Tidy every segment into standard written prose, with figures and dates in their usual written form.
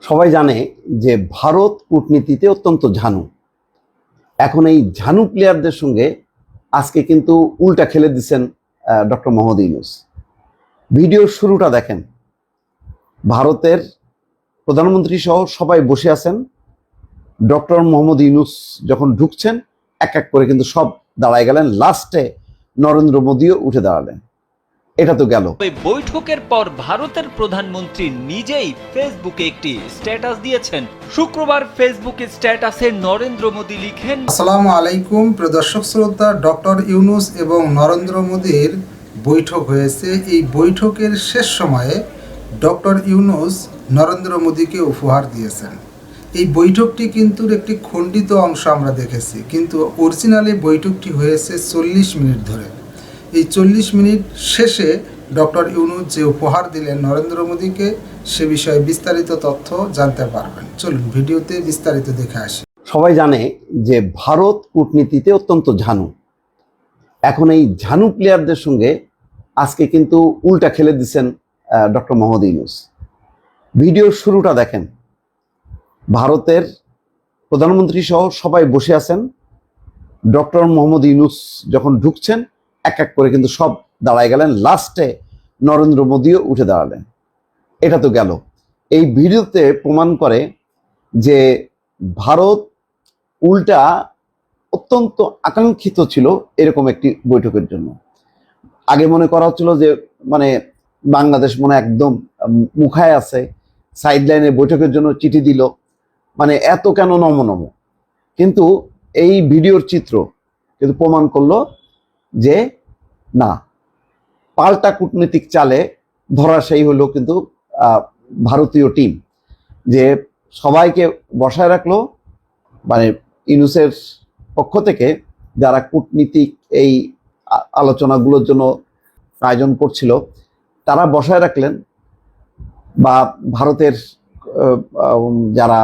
সবাই জানে যে ভারত কূটনীতিতে অত্যন্ত ঝানু। এখন এই ঝানু প্লেয়ারদের সঙ্গে আজকে কিন্তু উল্টা খেলে দিচ্ছেন ডক্টর মোহাম্মদ ইউনূস। ভিডিওর শুরুটা দেখেন, ভারতের প্রধানমন্ত্রী সহ সবাই বসে আছেন। ডক্টর মোহাম্মদ ইউনূস যখন ঢুকছেন এক এক করে কিন্তু সব দাঁড়ায় গেলেন, লাস্টে নরেন্দ্র মোদীও উঠে দাঁড়ালেন। এটা তো গেল। বৈঠকের পর ভারতের প্রধানমন্ত্রী নিজেই ফেসবুকে একটি স্ট্যাটাস দিয়েছেন। শুক্রবার ফেসবুকে স্ট্যাটাসে নরেন্দ্র মোদী লিখেন, আসসালামু আলাইকুম প্রিয় দর্শক শ্রোতা, ডক্টর ইউনূস এবং নরেন্দ্র মোদীর বৈঠক হয়েছে। এই বৈঠকের শেষ সময়ে ডক্টর ইউনূস নরেন্দ্র মোদীকে উপহার দিয়েছেন। এই বৈঠকটি কিন্তু একটি খণ্ডিত অংশ আমরা দেখেছি, কিন্তু অরিজিনালি বৈঠকটি হয়েছে 40 মিনিট ধরে। এই 40 মিনিট শেষে ডক্টর ইউনূস যে উপহার দিলেন নরেন্দ্র মোদীকে, সে বিষয়ে বিস্তারিত তথ্য জানতে পারবেন। চলুন ভিডিওতে বিস্তারিত দেখে আসি। সবাই জানে যে ভারত কূটনীতিতে অত্যন্ত ঝানু। এখন এই ঝানু প্লেয়ারদের সঙ্গে আজকে কিন্তু উল্টা খেলে দিচ্ছেন ডক্টর মোহাম্মদ ইউনূস। ভিডিওর শুরুটা দেখেন, ভারতের প্রধানমন্ত্রী সহ সবাই বসে আছেন। ডক্টর মোহাম্মদ ইউনূস যখন ঢুকছেন এক এক করে কিন্তু সব দাঁড়ায় গেলেন, লাস্টে নরেন্দ্র মোদীও উঠে দাঁড়ালেন। এটা তো গেল। এই ভিডিওতে প্রমাণ করে যে ভারত উল্টা অত্যন্ত আকাঙ্ক্ষিত ছিল এরকম একটি বৈঠকের জন্য। আগে মনে করা হচ্ছিল যে বাংলাদেশ মনে একদম মুখায় আছে, সাইড লাইনে বৈঠকের জন্য চিঠি দিল, এত কেন নম। কিন্তু এই ভিডিওর চিত্র কিন্তু প্রমাণ করলো যে না, পাল্টা কূটনৈতিক চালে ধরাশায়ী হলো কিন্তু ভারতীয় টিম, যে সবাইকে বসায় রাখলো। ইউনূসের পক্ষ থেকে যারা কূটনীতিক এই আলোচনাগুলোর জন্য আয়োজন করছিল তারা বসায় রাখলেন, বা ভারতের যারা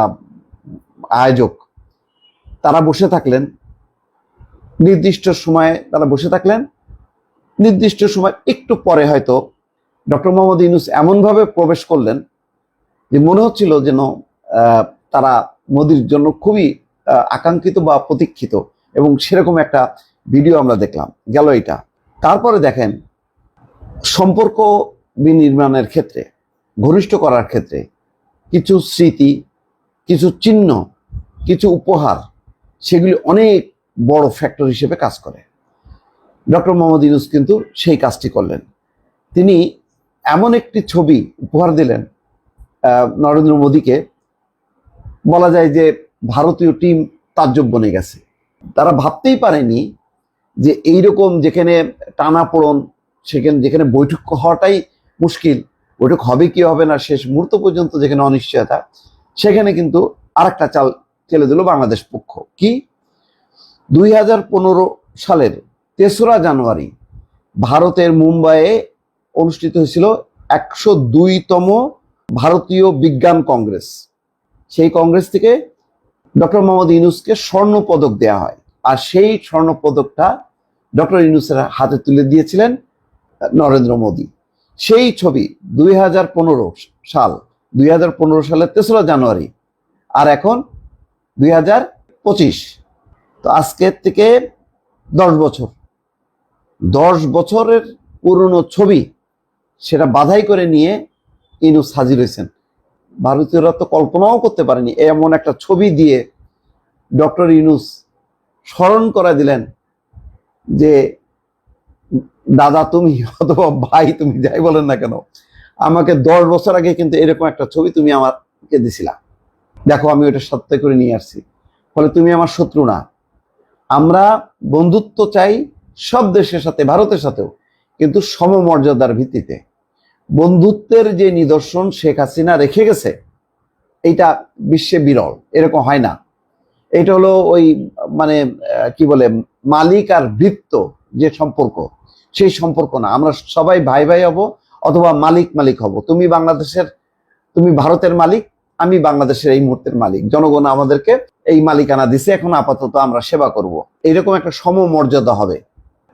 আয়োজক তারা বসে থাকলেন। নির্দিষ্ট সময়ে তারা বসে থাকলেন, নির্দিষ্ট সময় একটু পরে হয়তো ডক্টর মোহাম্মদ ইউনূস এমনভাবে প্রবেশ করলেন যে মনে হচ্ছিল যেন তারা মোদির জন্য খুবই আকাঙ্ক্ষিত বা প্রতীক্ষিত, এবং সেরকম একটা ভিডিও আমরা দেখলাম। গেল এটা। তারপরে দেখেন, সম্পর্ক বিনির্মাণের ক্ষেত্রে, ঘনিষ্ঠ করার ক্ষেত্রে কিছু স্মৃতি, কিছু চিহ্ন, কিছু উপহার, সেগুলি অনেক বড় ফ্যাক্টর হিসেবে কাজ করে। ডক্টর মোহাম্মদ ইউনূস কিন্তু সেই কাজটি করলেন। তিনি এমন একটি ছবি উপহার দিলেন নরেন্দ্র মোদীকে, বলা যায় যে ভারতীয় টিম তাজ্জব বনে গেছে। তারা ভাবতেই পারেনি যে এইরকম যেখানে টানাপোড়ন, যেখানে বৈঠক হওয়াটাই মুশকিল, বৈঠক হবে কি হবে না শেষ মুহূর্ত পর্যন্ত যেখানে অনিশ্চয়তা, সেখানে কিন্তু আরেকটা চাল খেলে দিল বাংলাদেশ পক্ষ। কি? 2015 সালের 3রা জানুয়ারি ভারতের মুম্বাইয়ে অনুষ্ঠিত হয়েছিল 102তম ভারতীয় বিজ্ঞান কংগ্রেস। সেই কংগ্রেস থেকে ডক্টর মোহাম্মদ ইউনূসকে স্বর্ণ পদক দেওয়া হয়, আর সেই স্বর্ণ পদকটা ডক্টর ইউনূসের হাতে তুলে দিয়েছিলেন নরেন্দ্র মোদী। সেই ছবি 2015 সালের 3রা জানুয়ারি, আর এখন 2025। তো আজকের থেকে 10 বছরের পুরনো ছবি, সেটা বাধাই করে নিয়ে ইউনূস হাজির হয়েছেন। ভারতীয়রা তো কল্পনাও করতে পারেনি এমন একটা ছবি দিয়ে ডক্টর ইউনূস স্মরণ করে দিলেন যে দাদা তুমি, অথবা ভাই তুমি, যাই বলেন না কেন, আমাকে 10 বছর আগে কিন্তু এরকম একটা ছবি তুমি আমাকে দিছিলা, দেখো আমি ওটা সত্য করে নিয়ে আসছি, ফলে তুমি আমার শত্রু না। আমরা বন্ধুত্ব চাই সব দেশের সাথে, ভারতের সাথেও, কিন্তু সমমর্যাদার ভিত্তিতে। বন্ধুত্বের যে নিদর্শন শেখ হাসিনা রেখে গেছে, এইটা বিশ্বে বিরল, এরকম হয় না। এটা হলো ওই কি বলে, মালিক আর ভৃত্য যে সম্পর্ক, সেই সম্পর্ক না। আমরা সবাই ভাই ভাই হব, অথবা মালিক হব। তুমি ভারতের মালিক, আমি বাংলাদেশের এই মুহূর্তের মালিক। জনগণ আমাদেরকে এই মালিকানা দিছে, এখন আপাতত আমরা সেবা করব। এইরকম একটা সমমর্যাদা হবে,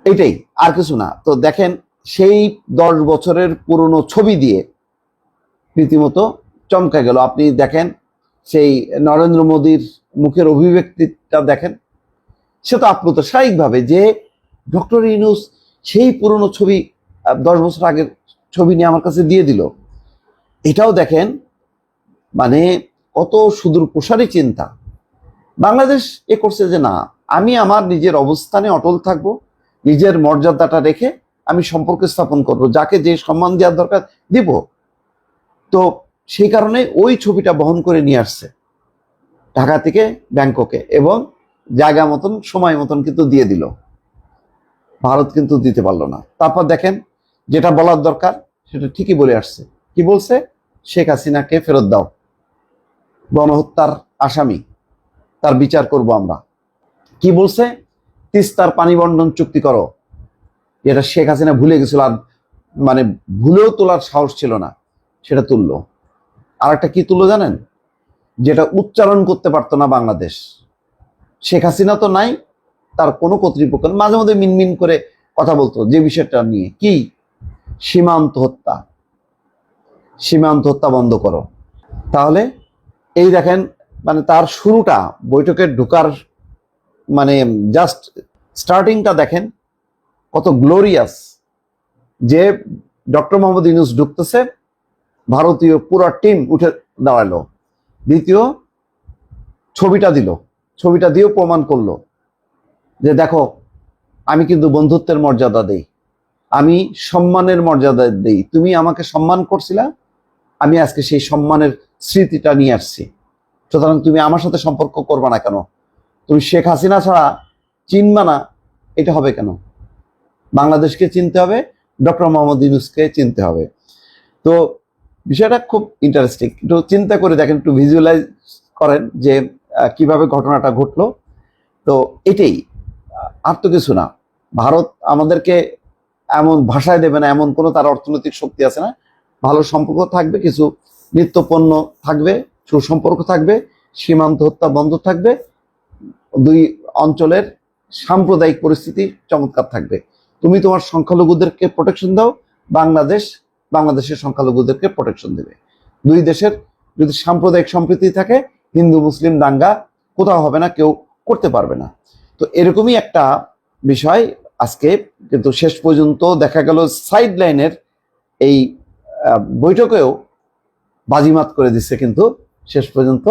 এটাই, আর কিছু না। তো দেখেন, সেই 10 বছরের পুরনো ছবি দিয়ে রীতিমতো চমকে গেল। আপনি দেখেন সেই নরেন্দ্র মোদীর মুখের অভিব্যক্তিটা দেখেন, সে তো আপ্লুত স্বাভাবিকভাবে যে ডক্টর ইউনূস সেই পুরনো ছবি 10 বছর আগের ছবি নিয়ে আমার কাছে দিয়ে দিল। এটাও দেখেন মানে কত সুদূর প্রসারী চিন্তা। বাংলাদেশ এ করছে যে না, আমি আমার নিজের অবস্থানে অটল থাকব, নিজের মর্যাদাটা রেখে আমি সম্পর্ক স্থাপন করব, যাকে যে সম্মান দেওয়ার দরকার দিব। তো সেই কারণে ওই ছবিটা বহন করে নিয়ে আসছে ঢাকা থেকে ব্যাংককে, এবং জায়গা মতন সময় মতন কিন্তু দিয়ে দিল। ভারত কিন্তু দিতে পারলো না। তারপর দেখেন যেটা বলার দরকার সেটা ঠিকই বলে আসছে। কি বলছে? শেখ হাসিনাকে ফেরত দাও, গণহত্যার আসামি, তার বিচার করব আমরা। কি বলছে? তিস্তার পানি বন্টন চুক্তি করো, যেটা শেখ হাসিনা ভুলে গেছিল, আর মানে ভুলেও তোলার সাহস ছিল না, সেটা তুললো। আর একটা কি তুললো জানেন? যেটা উচ্চারণ করতে পারতো না বাংলাদেশ। শেখ হাসিনা তো নাই, তার কোনো কর্তৃপক্ষ মাঝে মধ্যে মিনমিন করে কথা বলতো যে বিষয়টা নিয়ে, কি? সীমান্ত হত্যা। সীমান্ত হত্যা বন্ধ করো। তাহলে এই দেখেন মানে তার শুরুটা, বৈঠকে ঢোকার মানে জাস্ট স্টার্টিংটা দেখেন কত গ্লোরিয়াস, যে ডক্টর মোহাম্মদ ইউনূস ঢুকতেছে, ভারতীয় পুরো টিম উঠে দাঁড়ালো। দ্বিতীয় ছবিটা দিল, ছবিটা দিয়েও প্রমাণ করলো যে দেখো আমি কিন্তু বন্ধুত্বের মর্যাদা দেই, আমি সম্মানের মর্যাদা দেই। তুমি আমাকে সম্মান করছিলা, আমি আজকে সেই সম্মানের স্মৃতিটা নিয়ে আসছি। সুতরাং তুমি আমার সাথে সম্পর্ক করবা না কেন? তুমি শেখ হাসিনা ছাড়া চিনবা না, এটা হবে কেন? বাংলাদেশকে চিনতে হবে, ডক্টর মোহাম্মদ ইউনূসকে চিনতে হবে। তো বিষয়টা খুব ইন্টারেস্টিং। একটু চিন্তা করে দেখেন, একটু ভিজুয়ালাইজ করেন যে কিভাবে ঘটনাটা ঘটলো। তো এটাই, আর তো কিছু না। ভারত আমাদেরকে এমন ভাষায় দেবে না, এমন কোনো তার অর্থনৈতিক শক্তি আছে না। ভালো সম্পর্ক থাকবে, কিছু নিত্যপণ্য থাকবে, সুসম্পর্ক থাকবে, সীমান্ত হত্যা বন্ধ থাকবে, দুই অঞ্চলের সাম্প্রদায়িক পরিস্থিতি চমৎকার থাকবে। তুমি তোমার সংখ্যালঘুদেরকে প্রোটেকশন দাও, বাংলাদেশের সংখ্যালঘুদেরকে প্রোটেকশন দেবে। দুই দেশের যদি সাম্প্রদায়িক সম্প্রীতি থাকে, হিন্দু মুসলিম দাঙ্গা কোথাও হবে না, কেউ করতে পারবে না। তো এরকমই একটা বিষয় আজকে কিন্তু শেষ পর্যন্ত দেখা গেল সাইড লাইনের এই বৈঠকেও বাজিমাত করে দিচ্ছে কিন্তু শেষ পর্যন্ত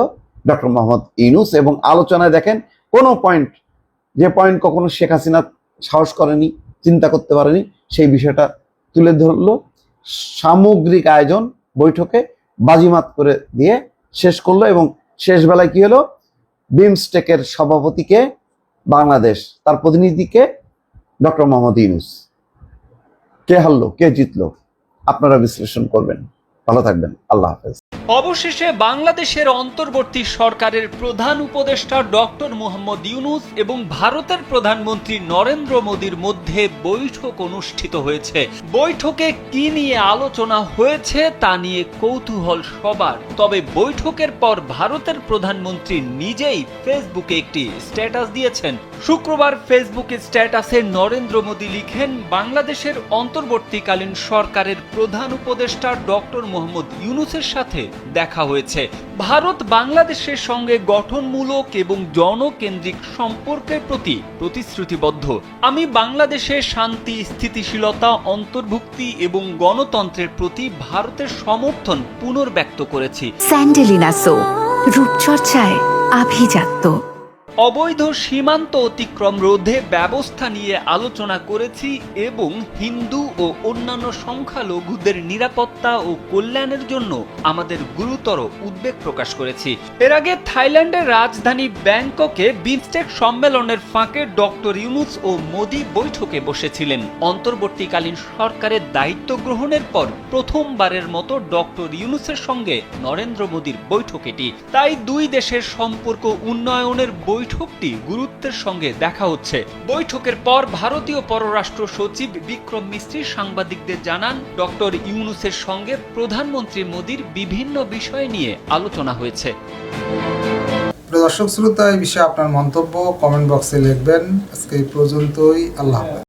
ডক্টর মোহাম্মদ ইউনূস। এবং আলোচনায় দেখেন কোনো পয়েন্ট, যে পয়েন্ট কখনো শেখ হাসিনা সাহস করেনি, চিন্তা করতে পারেনি, সেই বিষয়টা তুলে ধরলো। সামগ্রিক আয়োজন বৈঠকে বাজিমাত করে দিয়ে শেষ করলো। এবং শেষ বেলায় কি হলো? বিমস্টেকের সভাপতিকে বাংলাদেশ, তার প্রতিনিধিকে ডক্টর মোহাম্মদ ইউনূস। কে হারলো, কে জিতলো? আপনারা বিশ্লেষণ করবেন। ভালো থাকবেন, আল্লাহ হাফেজ। অবশেষে বাংলাদেশের অন্তর্বর্তী সরকারের প্রধান উপদেষ্টা ডক্টর মোহাম্মদ ইউনূস এবং ভারতের প্রধানমন্ত্রী নরেন্দ্র মোদীর মধ্যে বৈঠক অনুষ্ঠিত হয়েছে। বৈঠকে কি নিয়ে আলোচনা হয়েছে তা নিয়ে কৌতূহল সবার। তবে বৈঠকের পর ভারতের প্রধানমন্ত্রী নিজেই ফেসবুকে একটি স্ট্যাটাস দিয়েছেন। শুক্রবার ফেসবুকে স্ট্যাটাসে নরেন্দ্র মোদী লিখেন, বাংলাদেশের অন্তর্বর্তীকালীন সরকারের প্রধান উপদেষ্টা ডক্টর মোহাম্মদ ইউনূসের সাথে দেখা হয়েছে। ভারত বাংলাদেশের সঙ্গে গঠনমূলক এবং জনকেন্দ্রিক সম্পর্কের প্রতি প্রতিশ্রুতিবদ্ধ। আমি বাংলাদেশের শান্তি, স্থিতিশীলতা, অন্তর্ভুক্তি এবং গণতন্ত্রের প্রতি ভারতের সমর্থন পুনর্ব্যক্ত করেছি। স্যান্ডেলিনা সো, রূপচর্চায় আভিজাত্য। অবৈধ সীমান্ত অতিক্রম রোধে ব্যবস্থা নিয়ে আলোচনা করেছি এবং হিন্দু ও অন্যান্য সংখ্যালঘুদের নিরাপত্তা ও কল্যাণের জন্য আমাদের গুরুতর উদ্বেগ প্রকাশ করেছি। এর আগে থাইল্যান্ডের রাজধানী ব্যাংককে বিমস্টেক সম্মেলনের ফাঁকে ডক্টর ইউনূস ও মোদী বৈঠকে বসেছিলেন। অন্তর্বর্তীকালীন সরকারের দায়িত্ব গ্রহণের পর প্রথমবারের মতো ডক্টর ইউনূসের সঙ্গে নরেন্দ্র মোদীর বৈঠক এটি। তাই দুই দেশের সম্পর্ক উন্নয়নের বৈঠকটি গুরুত্বের সঙ্গে দেখা হচ্ছে। বৈঠকের পর ভারতীয় পররাষ্ট্র সচিব বিক্রম মিস্ত্রি সাংবাদিকদের জানান, ডক্টর ইউনূসের সঙ্গে প্রধানমন্ত্রী মোদীর বিভিন্ন বিষয় নিয়ে আলোচনা হয়েছে। দর্শক শ্রোতা, এই বিষয়ে আপনার মন্তব্য কমেন্ট বক্সে লিখবেন। আজকে এই পর্যন্তই। আল্লাহ হাফেজ।